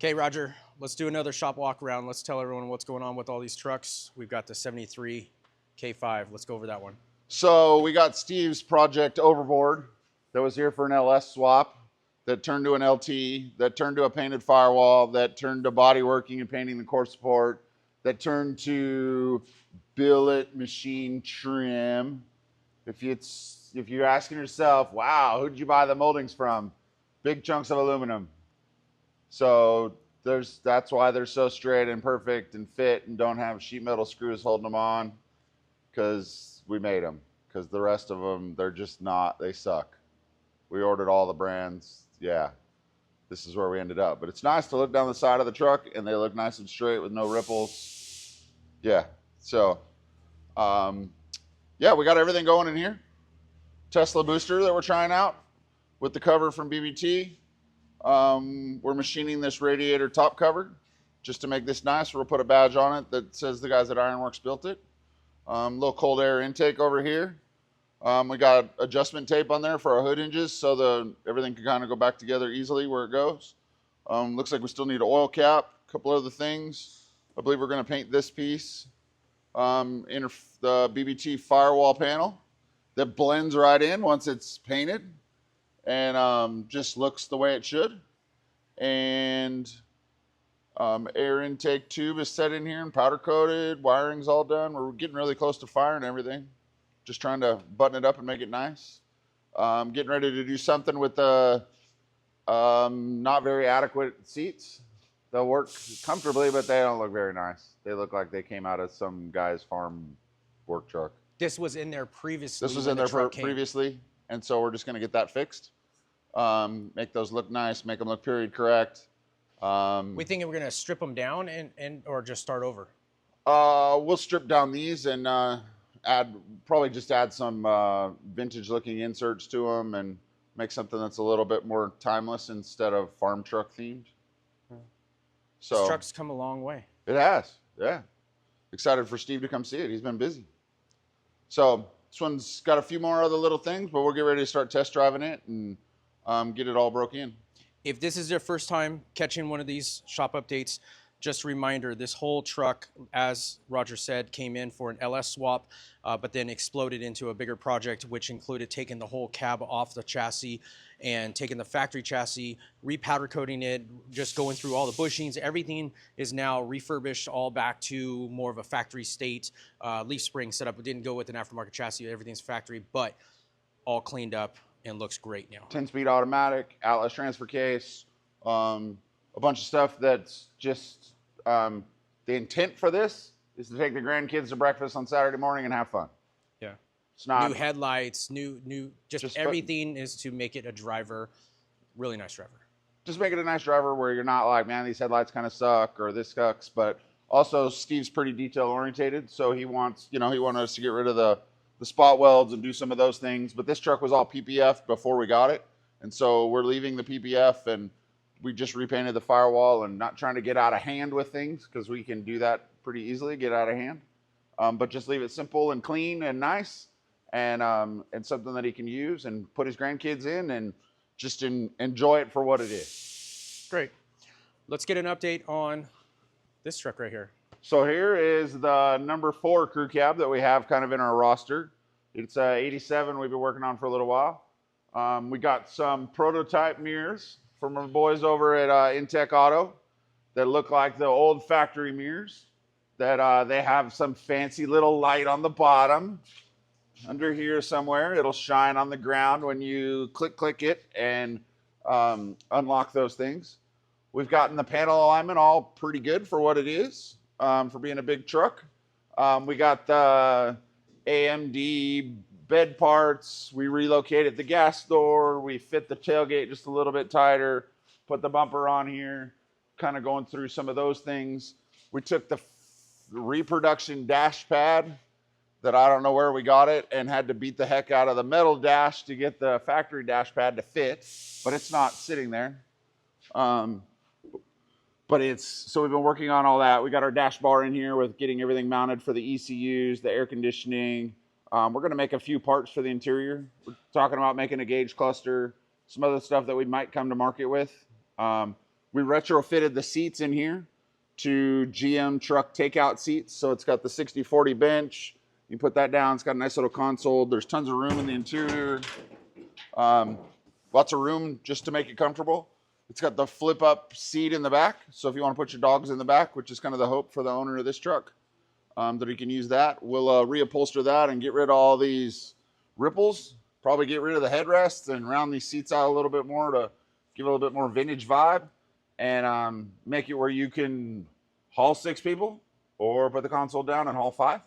Okay, Roger, let's do another shop walk around. Let's tell everyone what's going on with all these trucks. We've got the 73 K5. Let's go over that one. So we got Steve's project overboard that was here for an LS swap, that turned to an LT, that turned to a painted firewall, that turned to body working and painting the core support, that turned to billet machine trim. If you're asking yourself, wow, who'd you buy the moldings from? Big chunks of aluminum. So that's why they're so straight and perfect and fit and don't have sheet metal screws holding them on, because we made them. Because the rest of them, they're just not, they suck. We ordered all the brands. Yeah, this is where we ended up. But it's nice to look down the side of the truck and they look nice and straight with no ripples. Yeah, so, yeah, we got everything going in here. Tesla booster that we're trying out with the cover from BBT. We're machining this radiator top cover just to make this nice. We'll put a badge on it that says the guys at Ironworks built it. Little cold air intake over here. We got adjustment tape on there for our hood hinges so everything can kind of go back together easily where it goes. Looks like we still need an oil cap, a couple other things. I believe we're going to paint this piece in the BBT firewall panel that blends right in once it's painted and just looks the way it should. And air intake tube is set in here and powder coated. Wiring's all done. We're getting really close to firing everything. Just trying to button it up and make it nice. Getting ready to do something with the not very adequate seats. They'll work comfortably, but they don't look very nice. They look like they came out of some guy's farm work truck. This was in there previously. This was in there previously, and so we're just going to get that fixed. Make those look nice, make them look period correct. We thinking we're going to strip them down or just start over? We'll strip down these and probably just add some vintage looking inserts to them and make something that's a little bit more timeless instead of farm truck themed. So this truck's come a long way. It has, yeah. Excited for Steve to come see it. He's been busy. So this one's got a few more other little things, but we'll get ready to start test driving it and get it all broke in. If this is your first time catching one of these shop updates, just a reminder, this whole truck, as Roger said, came in for an LS swap, but then exploded into a bigger project, which included taking the whole cab off the chassis and taking the factory chassis, repowder coating it, just going through all the bushings. Everything is now refurbished, all back to more of a factory state. Leaf spring setup. We didn't go with an aftermarket chassis. Everything's factory, but all cleaned up and looks great now. 10-speed automatic, outless transfer case, a bunch of stuff that's just the intent for this is to take the grandkids to breakfast on Saturday morning and have fun. Yeah. It's not new headlights, just everything is to make it a really nice driver. Just make it a nice driver where you're not like, man, these headlights kind of suck or this sucks. But also Steve's pretty detail orientated, so he wanted us to get rid of the spot welds and do some of those things. But this truck was all PPF before we got it, and so we're leaving the PPF and we just repainted the firewall and not trying to get out of hand with things because we can do that pretty easily, get out of hand. But just leave it simple and clean and nice and something that he can use and put his grandkids in and just enjoy it for what it is. Great. Let's get an update on this truck right here. So here is the number 4 crew cab that we have kind of in our roster. It's 87 we've been working on for a little while. We got some prototype mirrors from our boys over at Intech Auto that look like the old factory mirrors that they have some fancy little light on the bottom under here somewhere. It'll shine on the ground when you click it and unlock those things. We've gotten the panel alignment all pretty good for what it is, for being a big truck. We got the AMD bed parts. We relocated the gas door. We fit the tailgate just a little bit tighter, put the bumper on here, kind of going through some of those things. We took the reproduction dash pad that I don't know where we got it and had to beat the heck out of the metal dash to get the factory dash pad to fit, but it's not sitting there. So we've been working on all that. We got our dash bar in here with getting everything mounted for the ECUs, the air conditioning. We're going to make a few parts for the interior. We're talking about making a gauge cluster, some other stuff that we might come to market with. We retrofitted the seats in here to GM truck takeout seats. So it's got the 60/40 bench. You put that down. It's got a nice little console. There's tons of room in the interior. Lots of room just to make it comfortable. It's got the flip up seat in the back. So if you want to put your dogs in the back, which is kind of the hope for the owner of this truck, that he can use that. We'll reupholster that and get rid of all these ripples. Probably get rid of the headrests and round these seats out a little bit more to give it a little bit more vintage vibe, and make it where you can haul 6 people or put the console down and haul 5.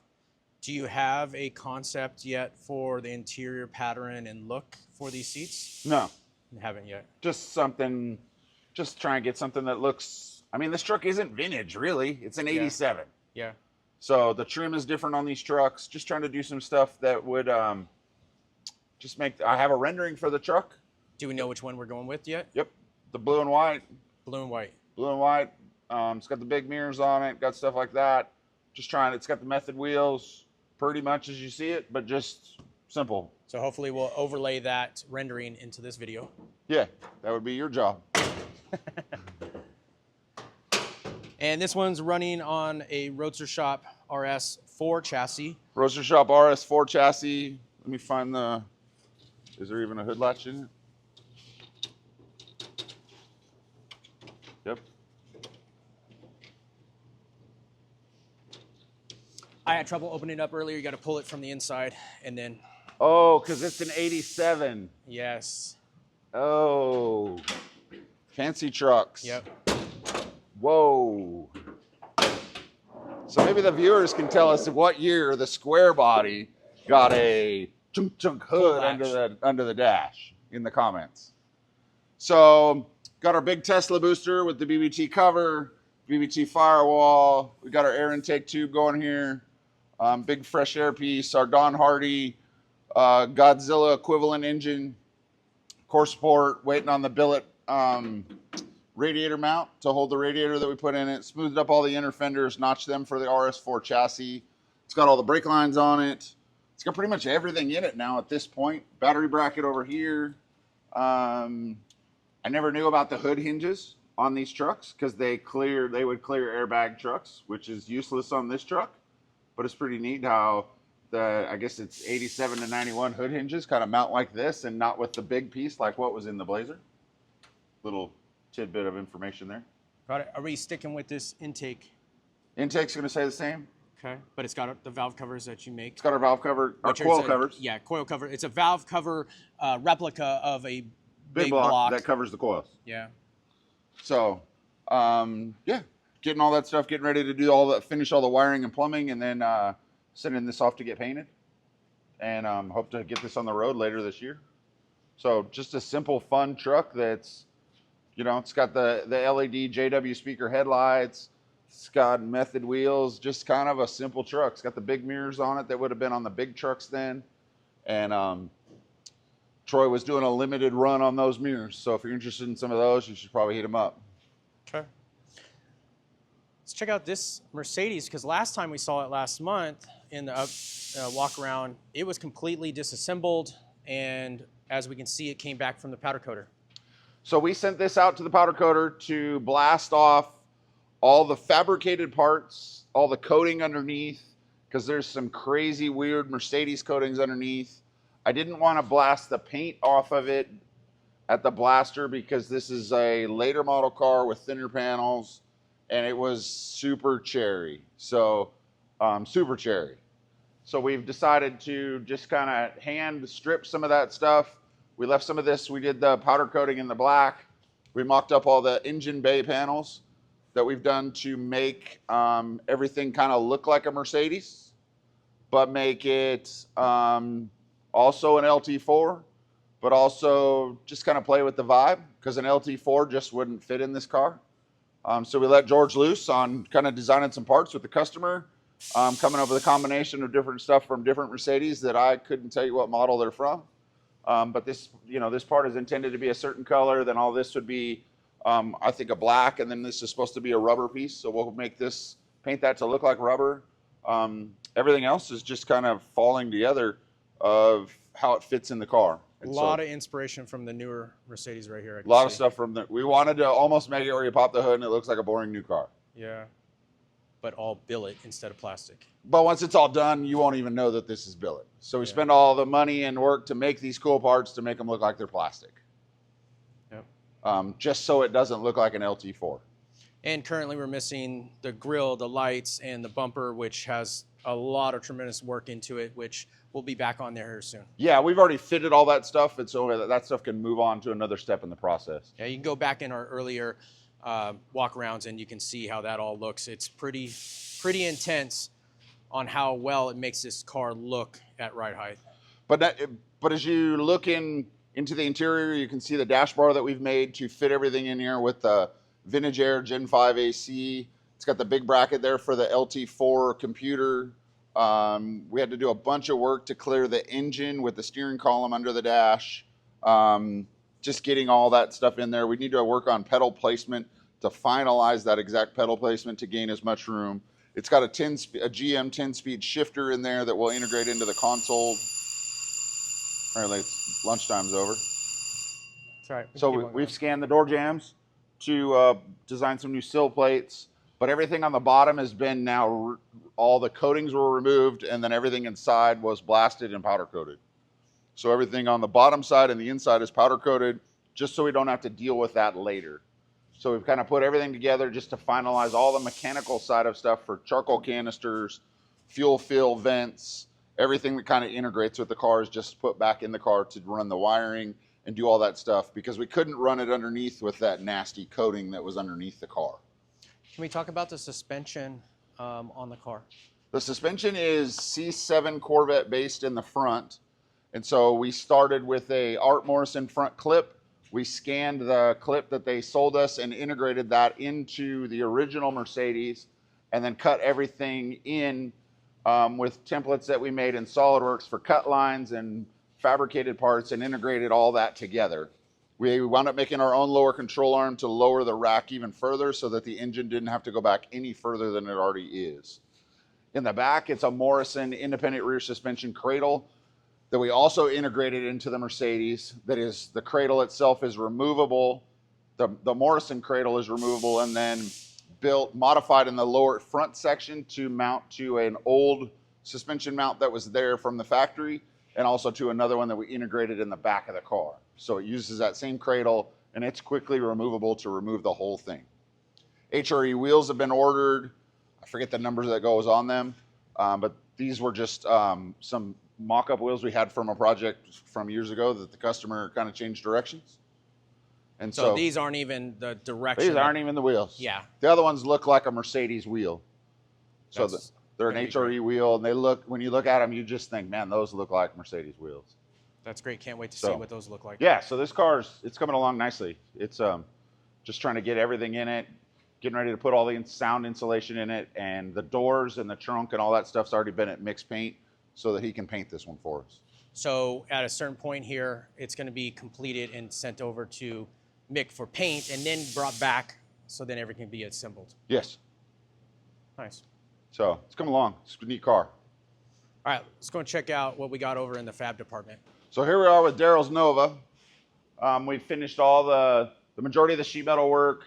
Do you have a concept yet for the interior pattern and look for these seats? No. You haven't yet. Just something, just try and get something that looks, I mean, this truck isn't vintage, really. It's an 87. Yeah. So the trim is different on these trucks. Just trying to do some stuff that would just make, I have a rendering for the truck. Do we know which one we're going with yet? Yep. The blue and white. Blue and white. Blue and white. It's got the big mirrors on it, got stuff like that. Just trying, it's got the method wheels, pretty much as you see it, but just simple. So hopefully we'll overlay that rendering into this video. Yeah, that would be your job. And this one's running on a Roadster Shop RS4 chassis. Roadster Shop RS4 chassis. Let me find the, is there even a hood latch in it? Yep. I had trouble opening it up earlier. You got to pull it from the inside and then. Oh, because it's an 87. Yes. Oh, fancy trucks. Yep. Whoa. So maybe the viewers can tell us what year the square body got a chunk hood under the dash in the comments. So got our big Tesla booster with the BBT cover, BBT firewall. We got our air intake tube going here. Big fresh air piece, our Don Hardy Godzilla equivalent engine, core support, waiting on the billet radiator mount to hold the radiator that we put in it, smoothed up all the inner fenders, notched them for the RS4 chassis. It's got all the brake lines on it. It's got pretty much everything in it now at this point. Battery bracket over here. I never knew about the hood hinges on these trucks because they would clear airbag trucks, which is useless on this truck. But it's pretty neat how I guess it's 87 to 91 hood hinges kind of mount like this and not with the big piece like what was in the Blazer. Little tidbit of information there. Got it. Are we sticking with this intake? Intake's going to stay the same. Okay. But it's got the valve covers that you make. It's got our valve cover, our coil covers. Yeah, coil cover. It's a valve cover replica of a big block that covers the coils. Yeah. So, yeah, getting all that stuff, getting ready to do finish all the wiring and plumbing, and then sending this off to get painted. And hope to get this on the road later this year. So just a simple, fun truck that's, you know, it's got the LED JW speaker headlights. It's got method wheels, just kind of a simple truck. It's got the big mirrors on it that would have been on the big trucks then. And Troy was doing a limited run on those mirrors. So if you're interested in some of those, you should probably hit him up. Okay. Let's check out this Mercedes, because last time we saw it last month in the walk around, it was completely disassembled. And as we can see, it came back from the powder coater. So we sent this out to the powder coater to blast off all the fabricated parts, all the coating underneath, because there's some crazy weird Mercedes coatings underneath. I didn't want to blast the paint off of it at the blaster because this is a later model car with thinner panels and it was super cherry. So super cherry. So we've decided to just kind of hand strip some of that stuff. We left some of this, we did the powder coating in the black. We mocked up all the engine bay panels that we've done to make everything kind of look like a Mercedes, but make it also an LT4, but also just kind of play with the vibe, because an LT4 just wouldn't fit in this car. So we let George loose on kind of designing some parts with the customer, coming up with a combination of different stuff from different Mercedes that I couldn't tell you what model they're from. But this, you know, this part is intended to be a certain color, then all this would be, I think, a black, and then this is supposed to be a rubber piece. So we'll make this, paint that to look like rubber. Everything else is just kind of falling together of how it fits in the car. A lot of inspiration from the newer Mercedes right here. A lot of stuff from we wanted to almost make it where you pop the hood and it looks like a boring new car. Yeah, but all billet instead of plastic. But once it's all done, you won't even know that this is billet. So we spend all the money and work to make these cool parts to make them look like they're plastic. Yep. Just so it doesn't look like an LT4. And currently we're missing the grille, the lights, and the bumper, which has a lot of tremendous work into it, which we'll be back on there here soon. Yeah, we've already fitted all that stuff, and so that stuff can move on to another step in the process. Yeah, you can go back in our earlier walk-arounds, and you can see how that all looks. It's pretty intense on how well it makes this car look at ride height. But as you look into the interior, you can see the dash bar that we've made to fit everything in here with the Vintage Air Gen 5 AC. It's got the big bracket there for the LT4 computer. We had to do a bunch of work to clear the engine with the steering column under the dash. Just getting all that stuff in there. We need to work on pedal placement to finalize that exact pedal placement to gain as much room. It's got a GM 10-speed shifter in there that will integrate into the console. Apparently, lunchtime's over. That's right. So we've scanned the door jambs to design some new sill plates. But everything on the bottom has been now, all the coatings were removed, and then everything inside was blasted and powder coated. So everything on the bottom side and the inside is powder coated, just so we don't have to deal with that later. So we've kind of put everything together just to finalize all the mechanical side of stuff for charcoal canisters, fuel fill vents, everything that kind of integrates with the car is just put back in the car to run the wiring and do all that stuff, because we couldn't run it underneath with that nasty coating that was underneath the car. Can we talk about the suspension on the car? The suspension is C7 Corvette based in the front. And so we started with a Art Morrison front clip. We scanned the clip that they sold us and integrated that into the original Mercedes, and then cut everything in with templates that we made in SolidWorks for cut lines and fabricated parts, and integrated all that together. We wound up making our own lower control arm to lower the rack even further so that the engine didn't have to go back any further than it already is. In the back, it's a Morrison independent rear suspension cradle that we also integrated into the Mercedes. That is, the cradle itself is removable. The Morrison cradle is removable and then modified in the lower front section to mount to an old suspension mount that was there from the factory, and also to another one that we integrated in the back of the car. So it uses that same cradle, and it's quickly removable to remove the whole thing. HRE wheels have been ordered. I forget the numbers that goes on them, but these were just some mock-up wheels we had from a project from years ago that the customer kind of changed directions. And so these aren't even the direction. These aren't even the wheels. Yeah. The other ones look like a Mercedes wheel. So they're an HRE wheel, and they look, when you look at them, you just think, man, those look like Mercedes wheels. That's great. Can't wait to see what those look like. Yeah, so this it's coming along nicely. It's just trying to get everything in it, getting ready to put all the sound insulation in it, and the doors and the trunk and all that stuff's already been at mixed paint so that he can paint this one for us. So at a certain point here, it's going to be completed and sent over to Mick for paint, and then brought back so then everything can be assembled. Yes. Nice. So it's coming along. It's a neat car. All right, let's go and check out what we got over in the fab department. So here we are with Darrell's Nova. We finished all the majority of the sheet metal work.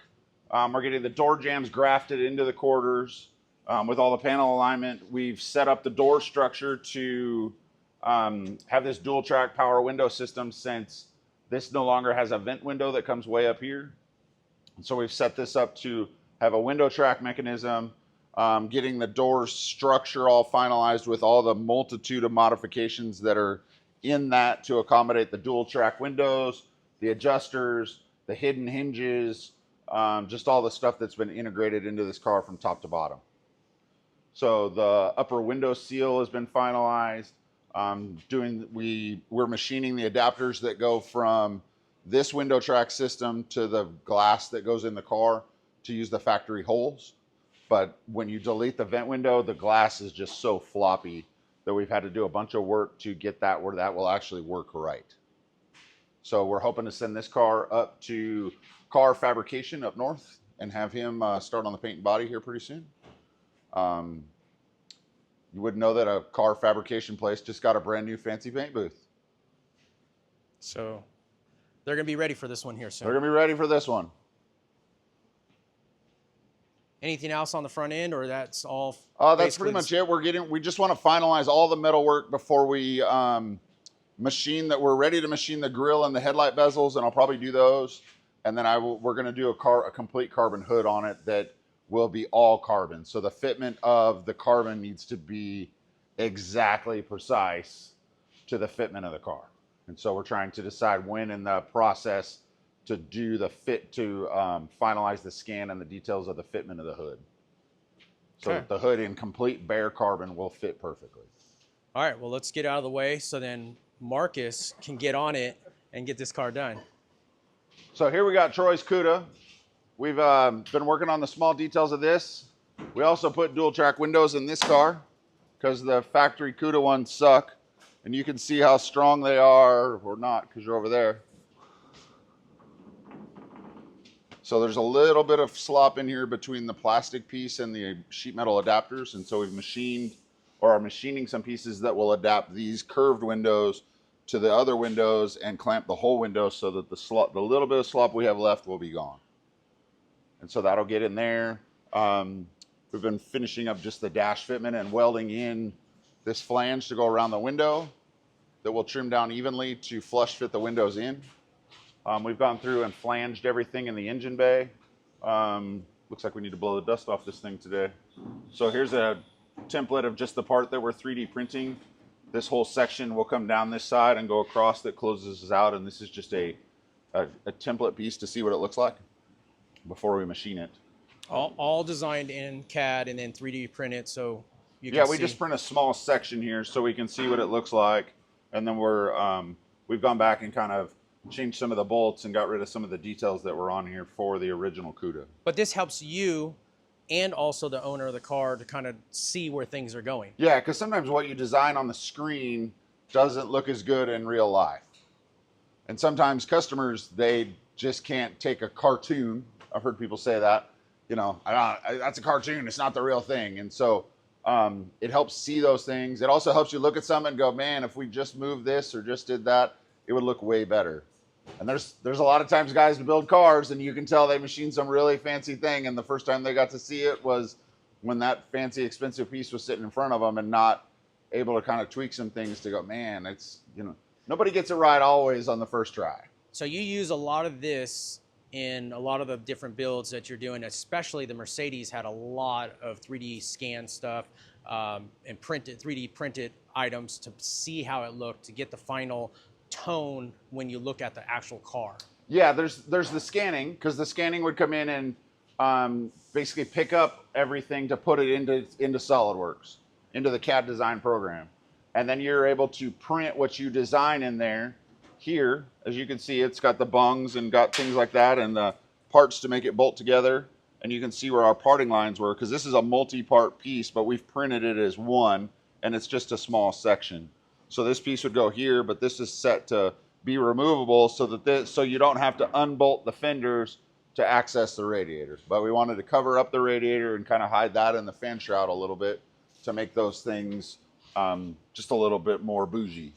We're getting the door jambs grafted into the quarters with all the panel alignment. We've set up the door structure to have this dual track power window system, since this no longer has a vent window that comes way up here. So we've set this up to have a window track mechanism, getting the door structure all finalized with all the multitude of modifications that are in that to accommodate the dual track windows, the adjusters, the hidden hinges, just all the stuff that's been integrated into this car from top to bottom. So the upper window seal has been finalized. We're machining the adapters that go from this window track system to the glass that goes in the car to use the factory holes. But when you delete the vent window, the glass is just so floppy that we've had to do a bunch of work to get that where that will actually work right. So we're hoping to send this car up to car fabrication up north and have him start on the paint and body here pretty soon. You wouldn't know that a car fabrication place just got a brand new fancy paint booth. So they're going to be ready for this one here soon. They're gonna be ready for this one. Anything else on the front end, or that's all? That's pretty much it. We just want to finalize all the metal work before we machine that. We're ready to machine the grill and the headlight bezels, and I'll probably do those. And then we're going to do a complete carbon hood on it that will be all carbon. So the fitment of the carbon needs to be exactly precise to the fitment of the car. And so we're trying to decide when in the process to do the fit to finalize the scan and the details of the fitment of the hood. So that the hood in complete bare carbon will fit perfectly. All right, well, let's get out of the way so then Marcus can get on it and get this car done. So here we got Troy's Cuda. We've been working on the small details of this. We also put dual track windows in this car because the factory Cuda ones suck. And you can see how strong they are, or not, because you're over there. So there's a little bit of slop in here between the plastic piece and the sheet metal adapters. And so we've machined, or are machining some pieces that will adapt these curved windows to the other windows and clamp the whole window so that the little bit of slop we have left will be gone. And so that'll get in there. We've been finishing up just the dash fitment and welding in this flange to go around the window that will trim down evenly to flush fit the windows in. We've gone through and flanged everything in the engine bay. Looks like we need to blow the dust off this thing today. So here's a template of just the part that we're 3D printing. This whole section will come down this side and go across that closes us out. And this is just a template piece to see what it looks like before we machine it. All designed in CAD and then 3D printed, so you can see. We just print a small section here so we can see what it looks like. And then we've gone back and kind of changed some of the bolts and got rid of some of the details that were on here for the original Cuda. But this helps you and also the owner of the car to kind of see where things are going. Yeah, because sometimes what you design on the screen doesn't look as good in real life. And sometimes customers, they just can't take a cartoon. I've heard people say that, that's a cartoon, it's not the real thing. And so it helps see those things. It also helps you look at something and go, man, if we just moved this or just did that, it would look way better. And there's a lot of times guys to build cars and you can tell they machined some really fancy thing, and the first time they got to see it was when that fancy expensive piece was sitting in front of them and not able to kind of tweak some things to go, man, it's, nobody gets it right always on the first try. So you use a lot of this in a lot of the different builds that you're doing, especially the Mercedes had a lot of 3D scan stuff and 3D printed items to see how it looked, to get the final tone when you look at the actual car. Yeah, there's the scanning, because the scanning would come in and basically pick up everything to put it into SolidWorks, into the CAD design program. And then you're able to print what you design in there. Here, as you can see, it's got the bungs and got things like that and the parts to make it bolt together. And you can see where our parting lines were, because this is a multi-part piece, but we've printed it as one, and it's just a small section. So this piece would go here, but this is set to be removable so that so you don't have to unbolt the fenders to access the radiator. But we wanted to cover up the radiator and kind of hide that in the fan shroud a little bit to make those things just a little bit more bougie.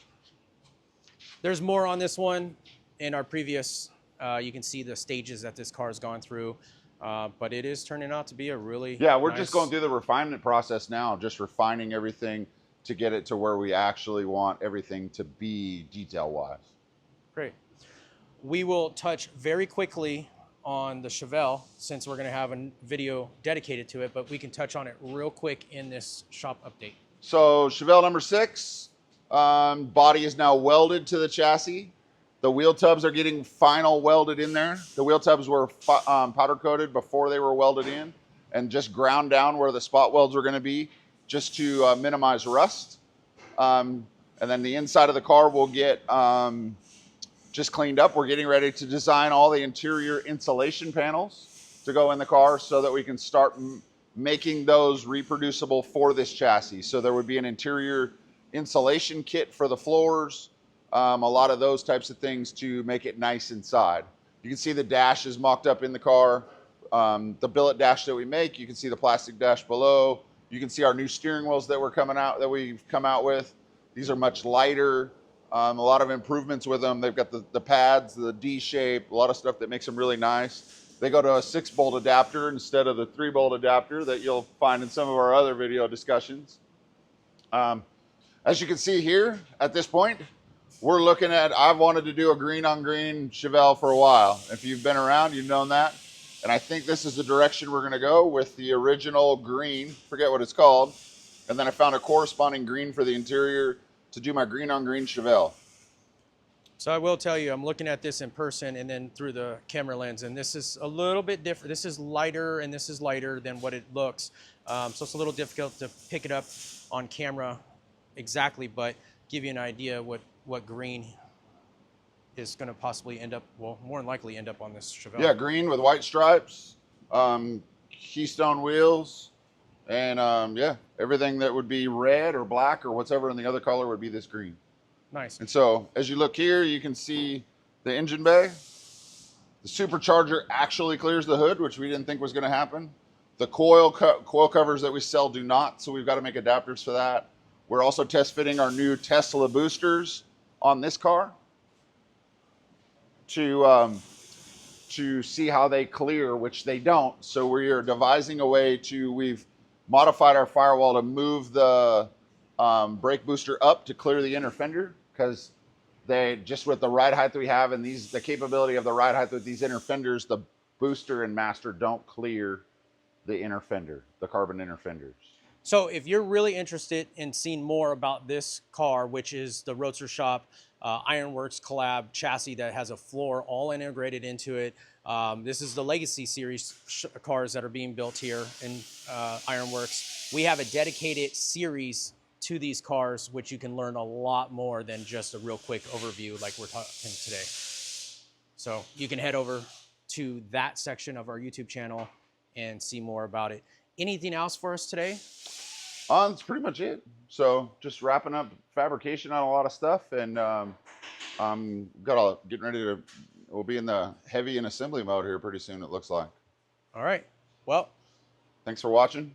There's more on this one in our previous, you can see the stages that this car has gone through, but it is turning out to be a really we're nice... just going through the refinement process now, just refining everything to get it to where we actually want everything to be detail-wise. Great. We will touch very quickly on the Chevelle since we're going to have a video dedicated to it, but we can touch on it real quick in this shop update. So Chevelle number 6, body is now welded to the chassis. The wheel tubs are getting final welded in there. The wheel tubs were powder coated before they were welded in and just ground down where the spot welds were going to be, just to minimize rust. And then the inside of the car will get just cleaned up. We're getting ready to design all the interior insulation panels to go in the car so that we can start making those reproducible for this chassis. So there would be an interior insulation kit for the floors, a lot of those types of things to make it nice inside. You can see the dash is mocked up in the car. The billet dash that we make, you can see the plastic dash below. You can see our new steering wheels that we've come out with. These are much lighter, A lot of improvements with them. They've got the pads, the D shape, a lot of stuff that makes them really nice. They go to a 6-bolt adapter instead of the 3-bolt adapter that you'll find in some of our other video discussions. As you can see here, at this point, we're looking at, I've wanted to do a green on green Chevelle for a while. If you've been around, you've known that. And I think this is the direction we're gonna go with the original green, forget what it's called. And then I found a corresponding green for the interior to do my green on green Chevelle. So I will tell you, I'm looking at this in person and then through the camera lens, and this is a little bit different. This is lighter and this is lighter than what it looks. So it's a little difficult to pick it up on camera exactly, but give you an idea what green is going to possibly end up, well, more than likely end up on this Chevelle. Yeah, green with white stripes, keystone wheels, and yeah, everything that would be red or black or whatever in the other color would be this green. Nice. And so as you look here, you can see the engine bay. The supercharger actually clears the hood, which we didn't think was going to happen. The coil covers that we sell do not, so we've got to make adapters for that. We're also test fitting our new Tesla boosters on this car to see how they clear, which they don't. So we are devising a way to, we've modified our firewall to move the brake booster up to clear the inner fender, because they, just with the ride height that we have and the capability of the ride height with these inner fenders, the booster and master don't clear the inner fender, the carbon inner fenders. So if you're really interested in seeing more about this car, which is the Roadster Shop Ironworks collab chassis that has a floor all integrated into it, this is the Legacy Series cars that are being built here in Ironworks. We have a dedicated series to these cars, which you can learn a lot more than just a real quick overview like we're talking today. So you can head over to that section of our YouTube channel and see more about it. Anything else for us today? That's pretty much it. So just wrapping up fabrication on a lot of stuff, and getting ready to, we'll be in the heavy and assembly mode here pretty soon, it looks like. All right. Well, thanks for watching.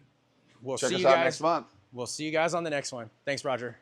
We'll Check see us you out guys next month. We'll see you guys on the next one. Thanks, Roger.